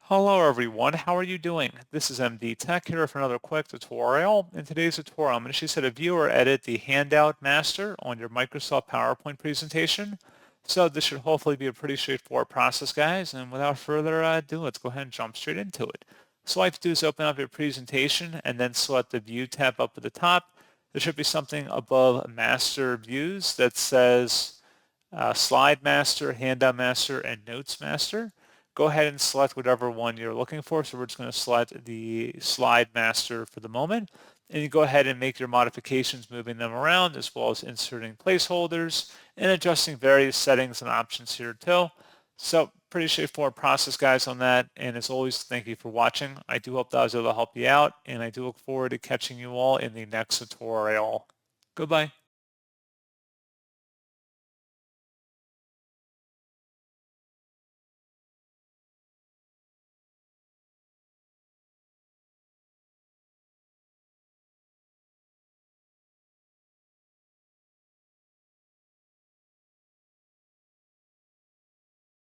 Hello everyone, how are you doing? This is MD Tech here for another quick tutorial. In today's tutorial, I'm going to show you how to view or edit the Handout Master on your Microsoft PowerPoint presentation. So this should hopefully be a pretty straightforward process, guys. And without further ado, let's go ahead and jump straight into it. So all you have to do is open up your presentation and then select the View tab up at the top. There should be something above Master Views that says Slide Master, Handout Master, and Notes Master. Go ahead and select whatever one you're looking for. So we're just going to select the Slide Master for the moment. And you go ahead and make your modifications, moving them around, as well as inserting placeholders and adjusting various settings and options here too. So pretty straightforward process, guys, on that. And as always, thank you for watching. I do hope that I was able to help you out, and I do look forward to catching you all in the next tutorial. Goodbye.